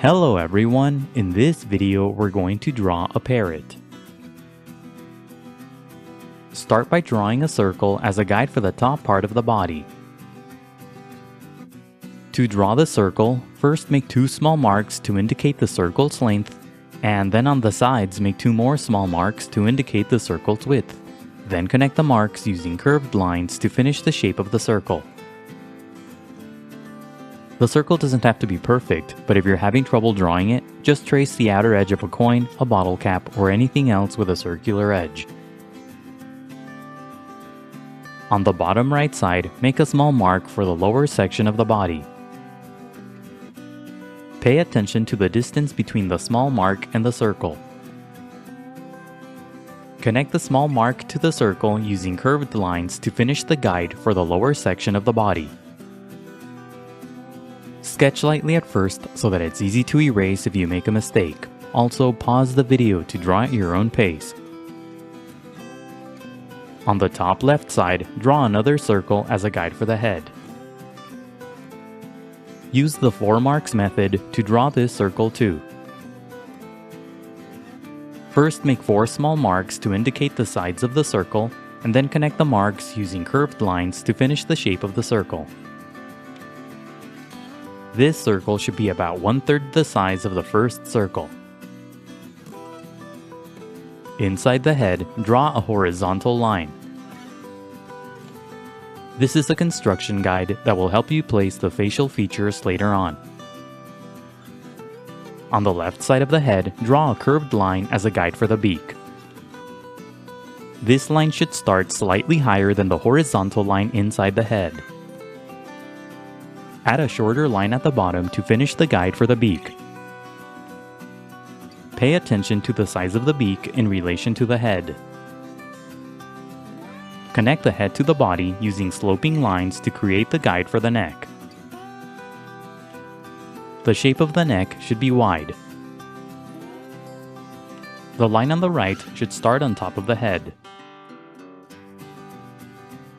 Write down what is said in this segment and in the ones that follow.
Hello everyone, in this video we're going to draw a parrot. Start by drawing a circle as a guide for the top part of the body. To draw the circle, first make two small marks to indicate the circle's length, and then on the sides make two more small marks to indicate the circle's width. Then connect the marks using curved lines to finish the shape of the circle. The circle doesn't have to be perfect, but if you're having trouble drawing it, just trace the outer edge of a coin, a bottle cap, or anything else with a circular edge. On the bottom right side, make a small mark for the lower section of the body. Pay attention to the distance between the small mark and the circle. Connect the small mark to the circle using curved lines to finish the guide for the lower section of the body. Sketch lightly at first so that it's easy to erase if you make a mistake. Also, pause the video to draw at your own pace. On the top left side, draw another circle as a guide for the head. Use the 4 marks method to draw this circle too. First, make 4 small marks to indicate the sides of the circle, and then connect the marks using curved lines to finish the shape of the circle. This circle should be about 1/3 the size of the first circle. Inside the head, draw a horizontal line. This is a construction guide that will help you place the facial features later on. On the left side of the head, draw a curved line as a guide for the beak. This line should start slightly higher than the horizontal line inside the head. Add a shorter line at the bottom to finish the guide for the beak. Pay attention to the size of the beak in relation to the head. Connect the head to the body using sloping lines to create the guide for the neck. The shape of the neck should be wide. The line on the right should start on top of the head.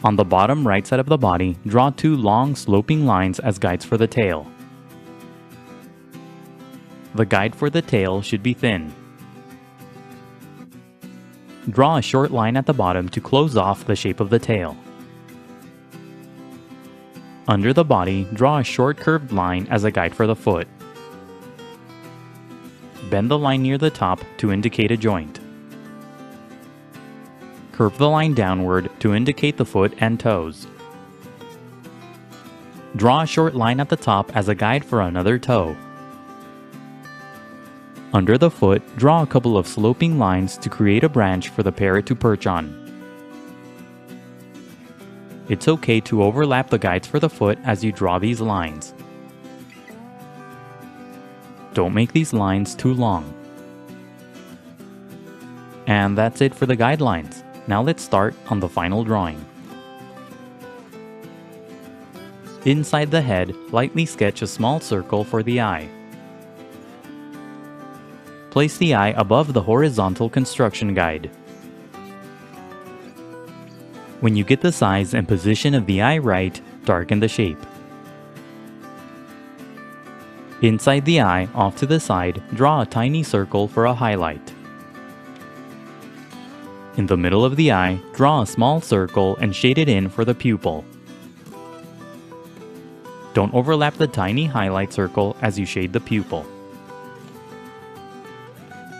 On the bottom right side of the body, draw 2 long sloping lines as guides for the tail. The guide for the tail should be thin. Draw a short line at the bottom to close off the shape of the tail. Under the body, draw a short curved line as a guide for the foot. Bend the line near the top to indicate a joint. Curve the line downward to indicate the foot and toes. Draw a short line at the top as a guide for another toe. Under the foot, draw a couple of sloping lines to create a branch for the parrot to perch on. It's okay to overlap the guides for the foot as you draw these lines. Don't make these lines too long. And that's it for the guidelines. Now let's start on the final drawing. Inside the head, lightly sketch a small circle for the eye. Place the eye above the horizontal construction guide. When you get the size and position of the eye right, darken the shape. Inside the eye, off to the side, draw a tiny circle for a highlight. In the middle of the eye, draw a small circle and shade it in for the pupil. Don't overlap the tiny highlight circle as you shade the pupil.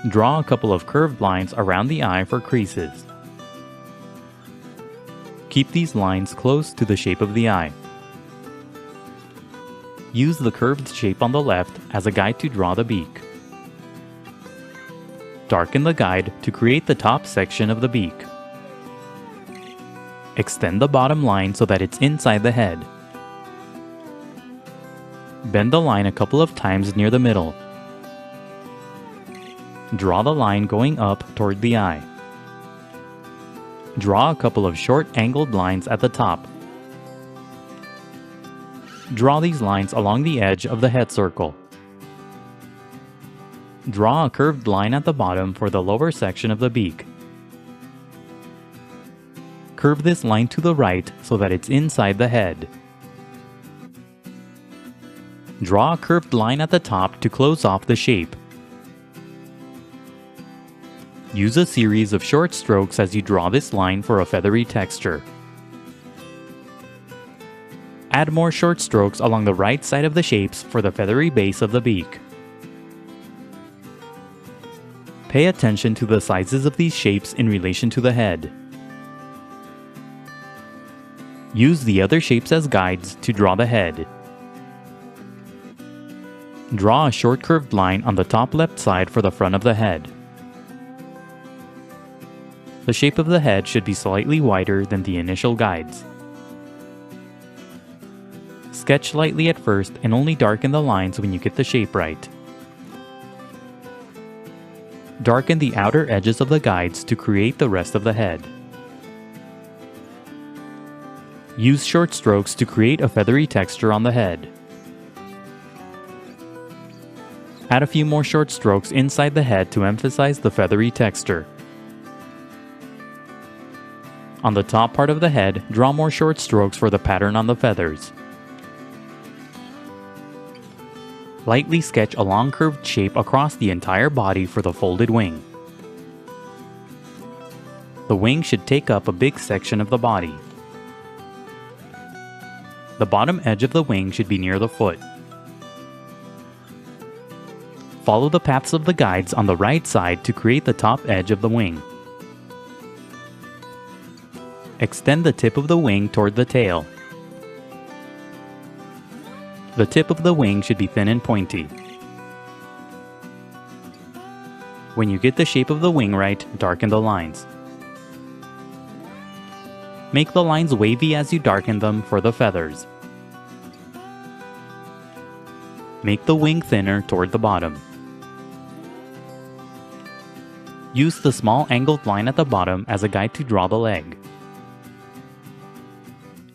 Draw a couple of curved lines around the eye for creases. Keep these lines close to the shape of the eye. Use the curved shape on the left as a guide to draw the beak. Darken the guide to create the top section of the beak. Extend the bottom line so that it's inside the head. Bend the line a couple of times near the middle. Draw the line going up toward the eye. Draw a couple of short angled lines at the top. Draw these lines along the edge of the head circle. Draw a curved line at the bottom for the lower section of the beak. Curve this line to the right so that it's inside the head. Draw a curved line at the top to close off the shape. Use a series of short strokes as you draw this line for a feathery texture. Add more short strokes along the right side of the shapes for the feathery base of the beak. Pay attention to the sizes of these shapes in relation to the head. Use the other shapes as guides to draw the head. Draw a short curved line on the top left side for the front of the head. The shape of the head should be slightly wider than the initial guides. Sketch lightly at first and only darken the lines when you get the shape right. Darken the outer edges of the guides to create the rest of the head. Use short strokes to create a feathery texture on the head. Add a few more short strokes inside the head to emphasize the feathery texture. On the top part of the head, draw more short strokes for the pattern on the feathers. Lightly sketch a long curved shape across the entire body for the folded wing. The wing should take up a big section of the body. The bottom edge of the wing should be near the foot. Follow the paths of the guides on the right side to create the top edge of the wing. Extend the tip of the wing toward the tail. The tip of the wing should be thin and pointy. When you get the shape of the wing right, darken the lines. Make the lines wavy as you darken them for the feathers. Make the wing thinner toward the bottom. Use the small angled line at the bottom as a guide to draw the leg.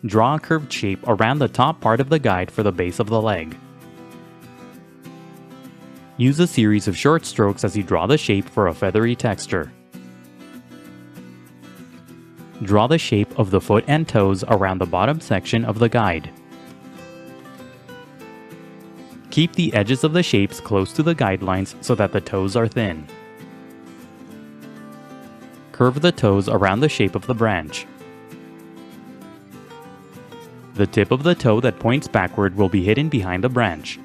Draw a curved shape around the top part of the guide for the base of the leg. Use a series of short strokes as you draw the shape for a feathery texture. Draw the shape of the foot and toes around the bottom section of the guide. Keep the edges of the shapes close to the guidelines so that the toes are thin. Curve the toes around the shape of the branch. The tip of the toe that points backward will be hidden behind the branch.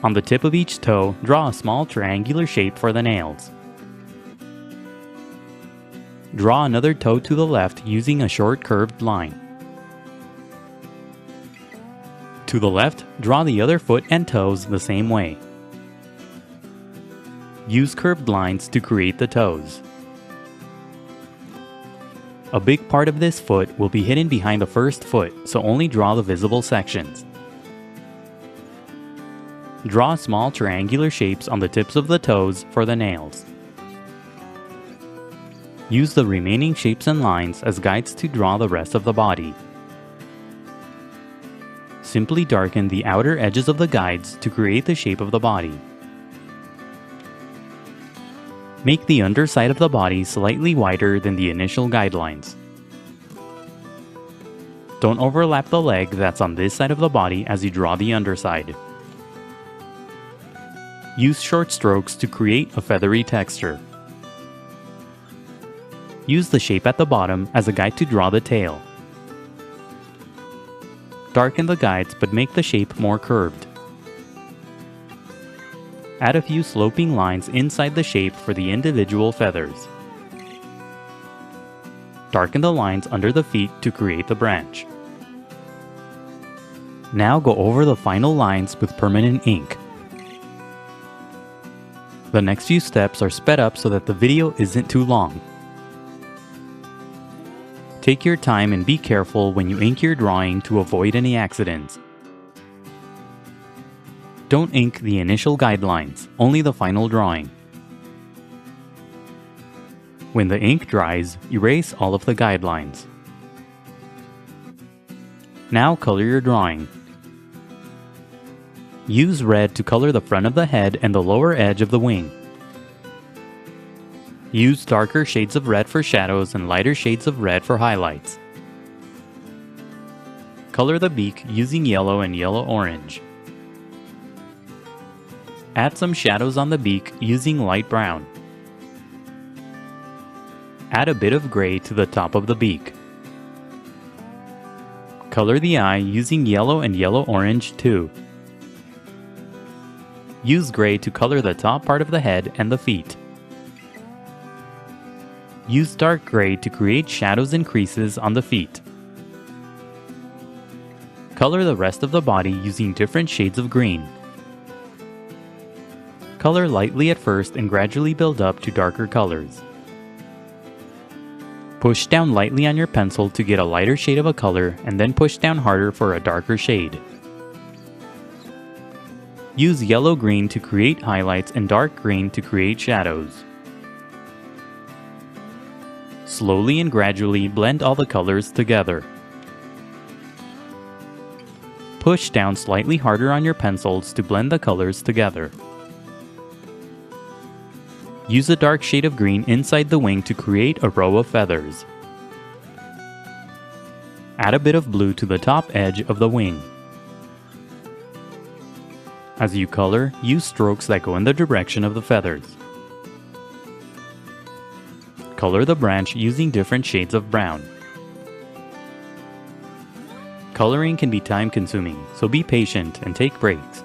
On the tip of each toe, draw a small triangular shape for the nails. Draw another toe to the left using a short curved line. To the left, draw the other foot and toes the same way. Use curved lines to create the toes. A big part of this foot will be hidden behind the first foot, so only draw the visible sections. Draw small triangular shapes on the tips of the toes for the nails. Use the remaining shapes and lines as guides to draw the rest of the body. Simply darken the outer edges of the guides to create the shape of the body. Make the underside of the body slightly wider than the initial guidelines. Don't overlap the leg that's on this side of the body as you draw the underside. Use short strokes to create a feathery texture. Use the shape at the bottom as a guide to draw the tail. Darken the guides but make the shape more curved. Add a few sloping lines inside the shape for the individual feathers. Darken the lines under the feet to create the branch. Now go over the final lines with permanent ink. The next few steps are sped up so that the video isn't too long. Take your time and be careful when you ink your drawing to avoid any accidents. Don't ink the initial guidelines, only the final drawing. When the ink dries, erase all of the guidelines. Now color your drawing. Use red to color the front of the head and the lower edge of the wing. Use darker shades of red for shadows and lighter shades of red for highlights. Color the beak using yellow and yellow-orange. Add some shadows on the beak using light brown. Add a bit of gray to the top of the beak. Color the eye using yellow and yellow-orange too. Use gray to color the top part of the head and the feet. Use dark gray to create shadows and creases on the feet. Color the rest of the body using different shades of green. Color lightly at first and gradually build up to darker colors. Push down lightly on your pencil to get a lighter shade of a color and then push down harder for a darker shade. Use yellow-green to create highlights and dark green to create shadows. Slowly and gradually blend all the colors together. Push down slightly harder on your pencils to blend the colors together. Use a dark shade of green inside the wing to create a row of feathers. Add a bit of blue to the top edge of the wing. As you color, use strokes that go in the direction of the feathers. Color the branch using different shades of brown. Coloring can be time-consuming, so be patient and take breaks.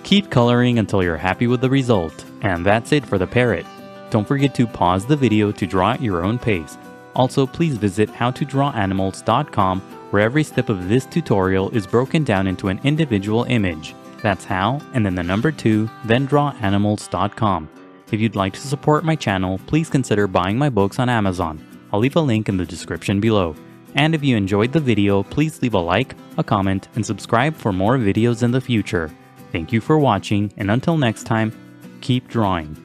Keep coloring until you're happy with the result, and that's it for the parrot. Don't forget to pause the video to draw at your own pace. Also, please visit howtodrawanimals.com where every step of this tutorial is broken down into an individual image. That's how, and then the number 2, then drawanimals.com. If you'd like to support my channel, please consider buying my books on Amazon. I'll leave a link in the description below. And if you enjoyed the video, please leave a like, a comment, and subscribe for more videos in the future. Thank you for watching, and until next time, keep drawing.